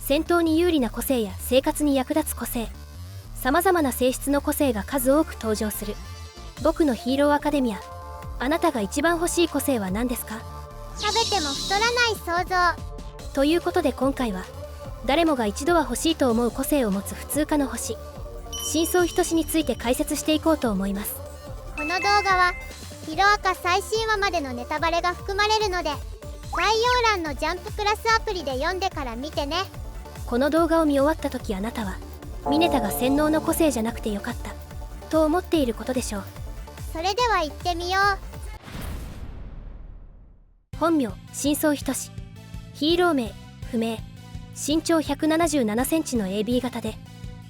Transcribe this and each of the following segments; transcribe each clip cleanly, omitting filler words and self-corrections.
戦闘に有利な個性や生活に役立つ個性、さまざまな性質の個性が数多く登場する僕のヒーローアカデミア。あなたが一番欲しい個性は何ですか？食べても太らない想像。ということで今回は誰もが一度は欲しいと思う個性を持つ普通科の星、深層仁志について解説していこうと思います。この動画はヒロアカ最新話までのネタバレが含まれるので、概要欄のジャンププラスアプリで読んでから見てね。この動画を見終わった時、あなたはミネタが洗脳の個性じゃなくてよかったと思っていることでしょう。それでは行ってみよう。本名深層仁志、ヒーロー名不明、身長177センチの AB 型で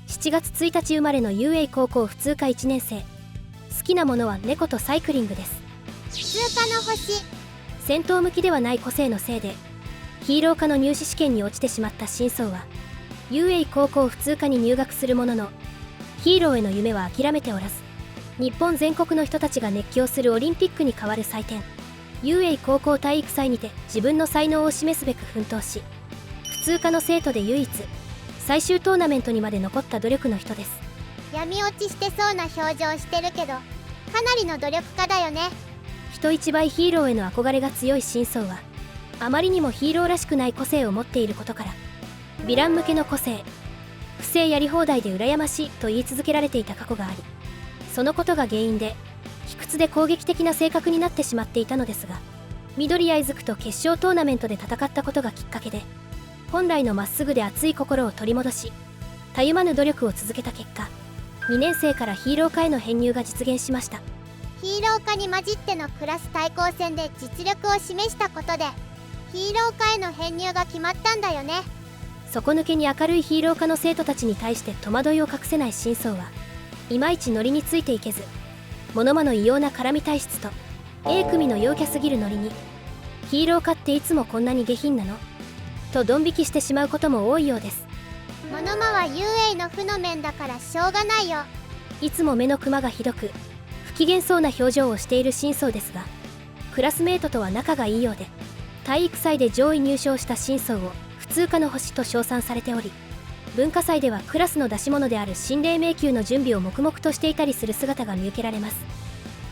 7月1日生まれの UA 高校普通科1年生。好きなものは猫とサイクリングです。普通科の星。戦闘向きではない個性のせいでヒーロー科の入試試験に落ちてしまった深層は UA 高校普通科に入学するものの、ヒーローへの夢は諦めておらず、日本全国の人たちが熱狂するオリンピックに代わる祭典 UA 高校体育祭にて自分の才能を示すべく奮闘し、普通科の生徒で唯一最終トーナメントにまで残った努力の人です。闇落ちしてそうな表情してるけど、かなりの努力家だよね。人一倍ヒーローへの憧れが強い深層はあまりにもヒーローらしくない個性を持っていることから、ヴィラン向けの個性、不正やり放題で羨ましいと言い続けられていた過去があり、そのことが原因で卑屈で攻撃的な性格になってしまっていたのですが、緑谷出久と決勝トーナメントで戦ったことがきっかけで本来のまっすぐで熱い心を取り戻し、たゆまぬ努力を続けた結果、2年生からヒーロー科への編入が実現しました。ヒーロー科に混じってのクラス対抗戦で実力を示したことでヒーロー科への編入が決まったんだよね。底抜けに明るいヒーロー科の生徒たちに対して戸惑いを隠せない深層はいまいちノリについていけず、物間の異様な絡み体質と A 組の陽キャすぎるノリに、ヒーロー科っていつもこんなに下品なのとドン引きしてしまうことも多いようです。物間は UA の負の面だからしょうがないよ。いつも目のクマがひどく不機嫌そうな表情をしている深層ですが、クラスメートとは仲がいいようで、体育祭で上位入賞した深層を普通科の星と称賛されており、文化祭ではクラスの出し物である心霊迷宮の準備を黙々としていたりする姿が見受けられます。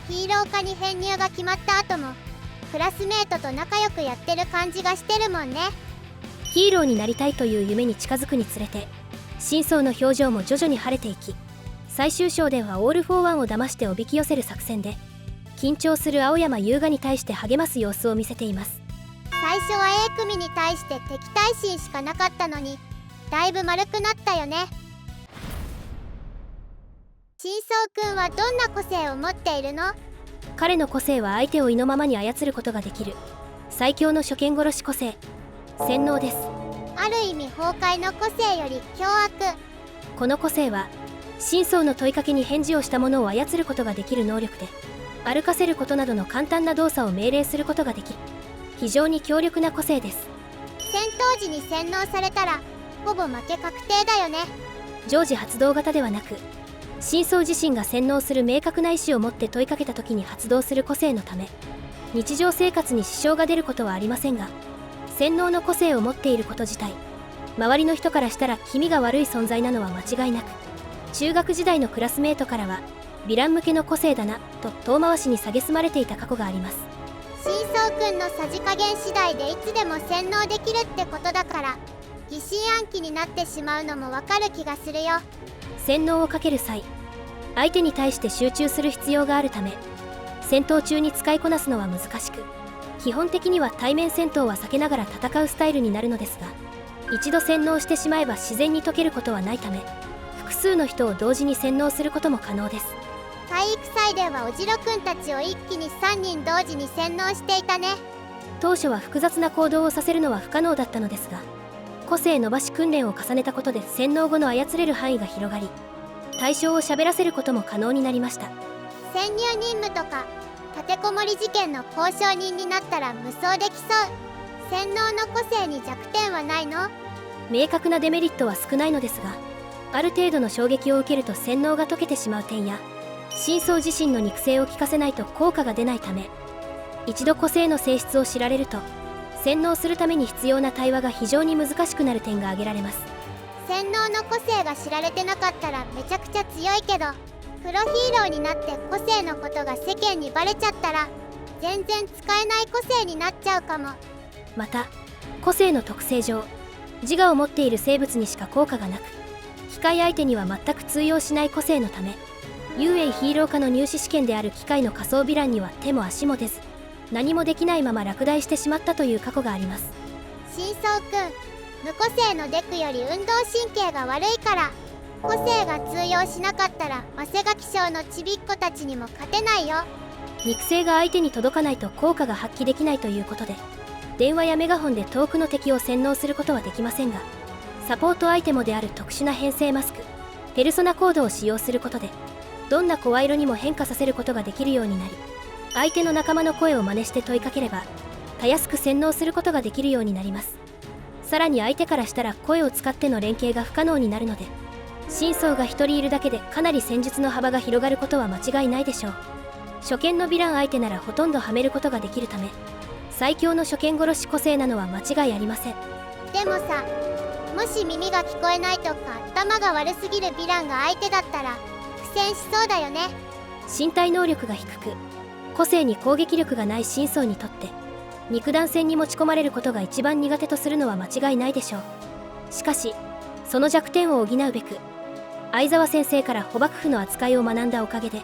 ヒーロー科に編入が決まった後もクラスメートと仲良くやってる感じがしてるもんね。ヒーローになりたいという夢に近づくにつれて深層の表情も徐々に晴れていき、最終章ではオール・フォー・ワンを騙しておびき寄せる作戦で緊張する青山優雅に対して励ます様子を見せています。最初は A 組に対して敵対心しかなかったのにだいぶ丸くなったよね。深層くんはどんな個性を持っているの？彼の個性は相手を意のままに操ることができる最強の初見殺し個性、洗脳です。ある意味崩壊の個性より凶悪。この個性は深層の問いかけに返事をしたものを操ることができる能力で、歩かせることなどの簡単な動作を命令することができる非常に強力な個性です。戦闘時に洗脳されたらほぼ負け確定だよね。常時発動型ではなく、深層自身が洗脳する明確な意思を持って問いかけた時に発動する個性のため、日常生活に支障が出ることはありませんが、洗脳の個性を持っていること自体、周りの人からしたら気味が悪い存在なのは間違いなく、中学時代のクラスメートからはヴィラン向けの個性だなと遠回しに蔑まれていた過去があります。深層くんのさじ加減次第でいつでも洗脳できるってことだから、疑心暗鬼になってしまうのもわかる気がするよ。洗脳をかける際、相手に対して集中する必要があるため、戦闘中に使いこなすのは難しく、基本的には対面戦闘は避けながら戦うスタイルになるのですが、一度洗脳してしまえば自然に解けることはないため、複数の人を同時に洗脳することも可能です。体育祭ではおじろくんたちを一気に3人同時に洗脳していたね。当初は複雑な行動をさせるのは不可能だったのですが、個性伸ばし訓練を重ねたことで洗脳後の操れる範囲が広がり、対象を喋らせることも可能になりました。潜入任務とか立てこもり事件の交渉人になったら無双できそう。洗脳の個性に弱点はないの？明確なデメリットは少ないのですが、ある程度の衝撃を受けると洗脳が解けてしまう点や、深層自身の肉声を聞かせないと効果が出ないため、一度個性の性質を知られると洗脳するために必要な対話が非常に難しくなる点が挙げられます。洗脳の個性が知られてなかったらめちゃくちゃ強いけど、プロヒーローになって個性のことが世間にバレちゃったら全然使えない個性になっちゃうかも。また個性の特性上、自我を持っている生物にしか効果がなく、機械相手には全く通用しない個性のため、雄英ヒーロー科の入試試験である機械の仮想ヴィランには手も足も出ず、何もできないまま落第してしまったという過去があります。真相くん、無個性のデクより運動神経が悪いから、個性が通用しなかったらマセガキ賞のちびっ子たちにも勝てないよ。肉声が相手に届かないと効果が発揮できないということで、電話やメガホンで遠くの敵を洗脳することはできませんが、サポートアイテムである特殊な変性マスク、ペルソナコードを使用することで、どんな声色にも変化させることができるようになり、相手の仲間の声を真似して問いかければたやすく洗脳することができるようになります。さらに相手からしたら声を使っての連携が不可能になるので、真相が一人いるだけでかなり戦術の幅が広がることは間違いないでしょう。初見のヴィラン相手ならほとんどはめることができるため、最強の初見殺し個性なのは間違いありません。でもさ、もし耳が聞こえないとか頭が悪すぎるヴィランが相手だったら苦戦しそうだよね。身体能力が低く、個性に攻撃力がない真相にとって、肉弾戦に持ち込まれることが一番苦手とするのは間違いないでしょう。しかしその弱点を補うべく、相沢先生から捕獲符の扱いを学んだおかげで、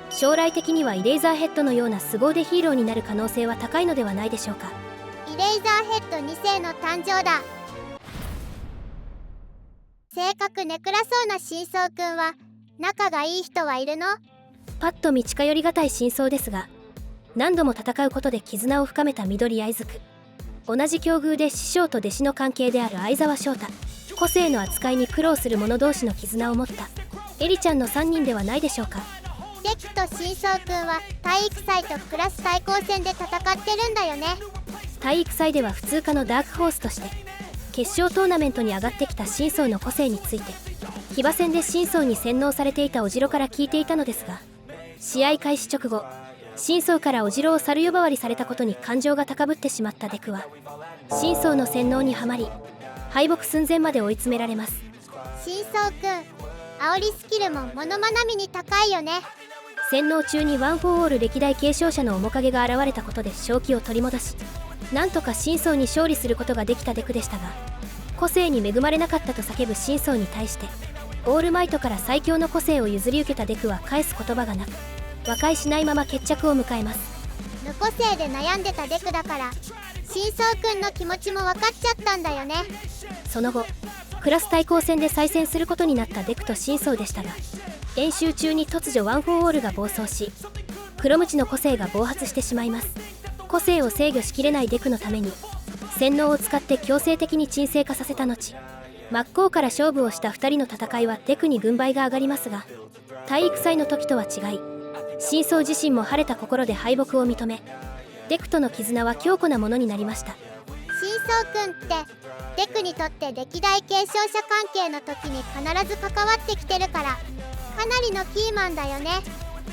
将来的にはイレイザーヘッドのような凄腕ヒーローになる可能性は高いのではないでしょうか。イレイザーヘッド2世の誕生だ。性格ネクラそうな真相くんは仲がいい人はいるの？パッと見近寄りがたい真相ですが、何度も戦うことで絆を深めた緑愛づく、同じ境遇で師匠と弟子の関係である相沢翔太、個性の扱いに苦労する者同士の絆を持ったエリちゃんの3人ではないでしょうか。デクと真相くんは体育祭とクラス対抗戦で戦ってるんだよね。体育祭では普通科のダークホースとして決勝トーナメントに上がってきた真相の個性について、騎馬戦で真相に洗脳されていたおじろから聞いていたのですが、試合開始直後、真相からおじろを猿呼ばわりされたことに感情が高ぶってしまったデクは、真相の洗脳にはまり敗北寸前まで追い詰められます。真相くん、煽りスキルも物まなみに高いよね。洗脳中にワン・フォー・オール歴代継承者の面影が現れたことで正気を取り戻し、なんとか真相に勝利することができたデクでしたが、個性に恵まれなかったと叫ぶ真相に対して、オールマイトから最強の個性を譲り受けたデクは返す言葉がなく、和解しないまま決着を迎えます。無個性で悩んでたデクだから真相くんの気持ちも分かっちゃったんだよね。その後クラス対抗戦で再戦することになったデクと真相でしたが、演習中に突如ワン・フォー・オールが暴走し、黒鞭の個性が暴発してしまいます。個性を制御しきれないデクのために洗脳を使って強制的に鎮静化させた後、真っ向から勝負をした2人の戦いはデクに軍配が上がりますが、体育祭の時とは違い、真相自身も晴れた心で敗北を認め、デクとの絆は強固なものになりました。真相くんってデクにとって歴代継承者関係の時に必ず関わってきてるからかなりのキーマンだよね。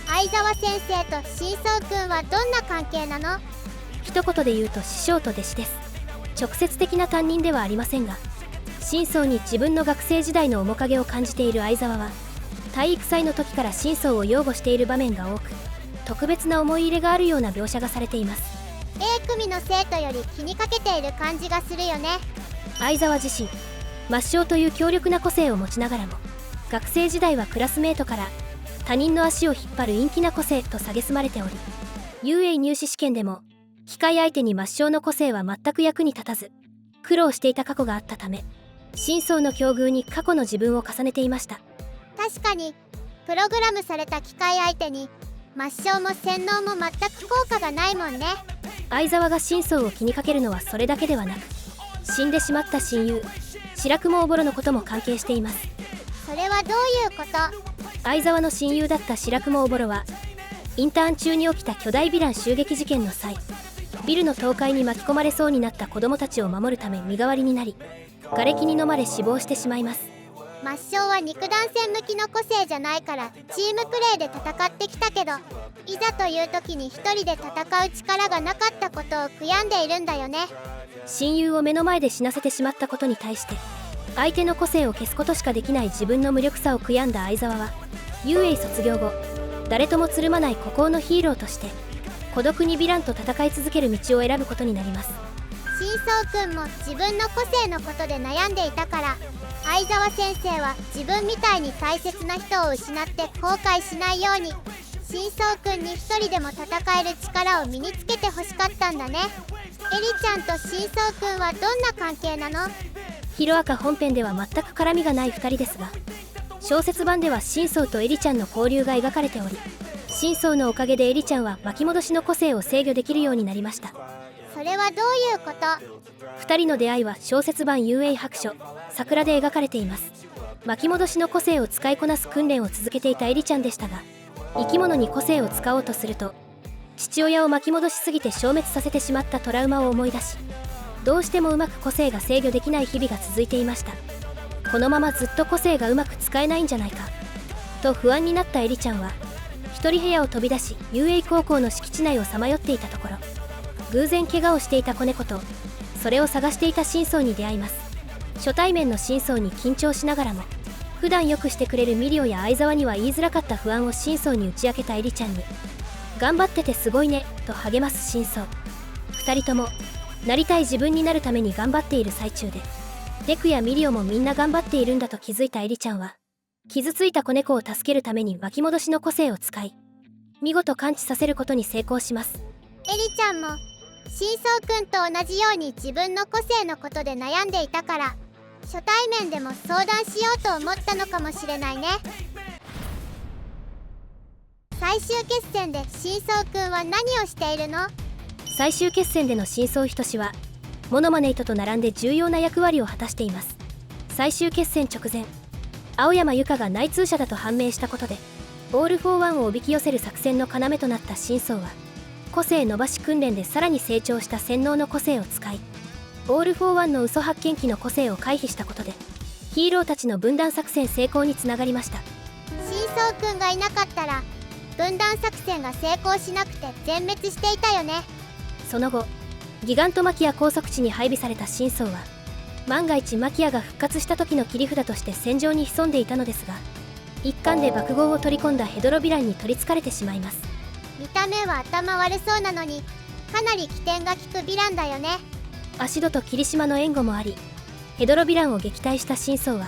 相沢先生と真相くんはどんな関係なの？一言で言うと師匠と弟子です。直接的な担任ではありませんが、真相に自分の学生時代の面影を感じている相沢は、体育祭の時から真相を擁護している場面が多く、特別な思い入れがあるような描写がされています。 A 組の生徒より気にかけている感じがするよね。相沢自身、抹消という強力な個性を持ちながらも、学生時代はクラスメートから他人の足を引っ張る陰気な個性と蔑まれており、雄英入試試験でも機械相手に抹消の個性は全く役に立たず苦労していた過去があったため、真相の境遇に過去の自分を重ねていました。確かにプログラムされた機械相手に抹消も洗脳も全く効果がないもんね。相沢が真相を気にかけるのはそれだけではなく、死んでしまった親友白雲おぼろのことも関係しています。それはどういうこと？相沢の親友だった白雲おぼろは、インターン中に起きた巨大ヴィラン襲撃事件の際、ビルの倒壊に巻き込まれそうになった子供たちを守るため身代わりになり、瓦礫に飲まれ死亡してしまいます。抹消は肉弾戦向きの個性じゃないからチームプレーで戦ってきたけど、いざという時に一人で戦う力がなかったことを悔やんでいるんだよね。親友を目の前で死なせてしまったことに対して相手の個性を消すことしかできない自分の無力さを悔やんだ相沢はUA卒業後誰ともつるまない孤高のヒーローとして孤独にヴィランと戦い続ける道を選ぶことになります。真相くんも自分の個性のことで悩んでいたから相沢先生は自分みたいに大切な人を失って後悔しないように真相くんに一人でも戦える力を身につけてほしかったんだね。エリちゃんと真相くんはどんな関係なの？ヒロアカ本編では全く絡みがない2人ですが小説版では真相とエリちゃんの交流が描かれており真相のおかげでエリちゃんは巻き戻しの個性を制御できるようになりました。それはどういうこと？ 2人の出会いは小説版 UA 白書桜で描かれています。巻き戻しの個性を使いこなす訓練を続けていたエリちゃんでしたが生き物に個性を使おうとすると父親を巻き戻しすぎて消滅させてしまったトラウマを思い出しどうしてもうまく個性が制御できない日々が続いていました。このままずっと個性がうまく使えないんじゃないかと不安になったエリちゃんは一人部屋を飛び出し UA 高校の敷地内をさまよっていたところ偶然怪我をしていた子猫とそれを探していた真相に出会います。初対面の真相に緊張しながらも普段よくしてくれるミリオや相沢には言いづらかった不安を真相に打ち明けたエリちゃんに頑張っててすごいねと励ます真相。2人ともなりたい自分になるために頑張っている最中でデクやミリオもみんな頑張っているんだと気づいたエリちゃんは傷ついた子猫を助けるために巻き戻しの個性を使い見事完治させることに成功します。エリちゃんも真相くんと同じように自分の個性のことで悩んでいたから初対面でも相談しようと思ったのかもしれないね。最終決戦で真相くんは何をしているの？最終決戦での真相仁志はモノマネイトと並んで重要な役割を果たしています。最終決戦直前青山由佳が内通者だと判明したことでオール・フォー・ワンをおびき寄せる作戦の要となった真相は個性伸ばし訓練でさらに成長した洗脳の個性を使いオール・フォー・ワンの嘘発見器の個性を回避したことでヒーローたちの分断作戦成功につながりました。真相くんがいなかったら分断作戦が成功しなくて全滅していたよね。その後ギガントマキア拘束地に配備された真相は万が一マキアが復活した時の切り札として戦場に潜んでいたのですが一巻で爆豪を取り込んだヘドロヴィランに取りつかれてしまいます。見た目は頭悪そうなのにかなり起点が利くヴィランだよね。アシドと霧島の援護もありヘドロヴィランを撃退した真相は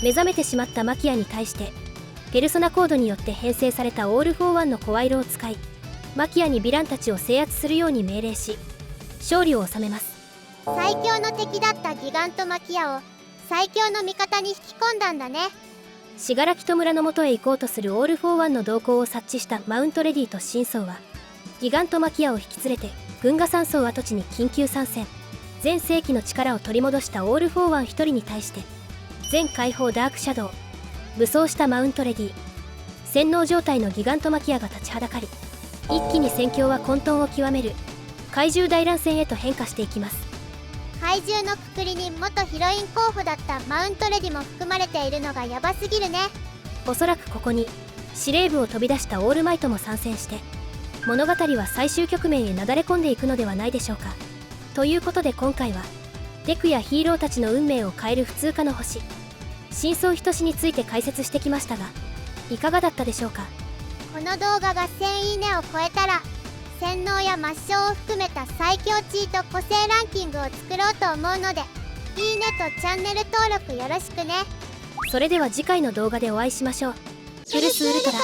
目覚めてしまったマキアに対してペルソナコードによって編成されたオール・フォー・ワンの声色を使いマキアにヴィランたちを制圧するように命令し勝利を収めます。最強の敵だったギガントマキアを最強の味方に引き込んだんだね。信楽戸村の元へ行こうとするオール・フォー・ワンの動向を察知したマウントレディと真相はギガントマキアを引き連れて群河山荘跡地に緊急参戦。全盛期の力を取り戻したオール・フォー・ワン1人に対して全解放ダークシャドウ武装したマウントレディ洗脳状態のギガントマキアが立ちはだかり一気に戦況は混沌を極める怪獣大乱戦へと変化していきます。怪獣のくくりに元ヒロイン候補だったマウントレディも含まれているのがヤバすぎるね。おそらくここに司令部を飛び出したオールマイトも参戦して物語は最終局面へなだれ込んでいくのではないでしょうか。ということで今回はデクやヒーローたちの運命を変える普通科の星真相仁志について解説してきましたがいかがだったでしょうか。この動画が1000いいねを超えたら洗脳や抹消を含めた最強チート個性ランキングを作ろうと思うのでいいねとチャンネル登録よろしくね。それでは次回の動画でお会いしましょう。フルスウルトラ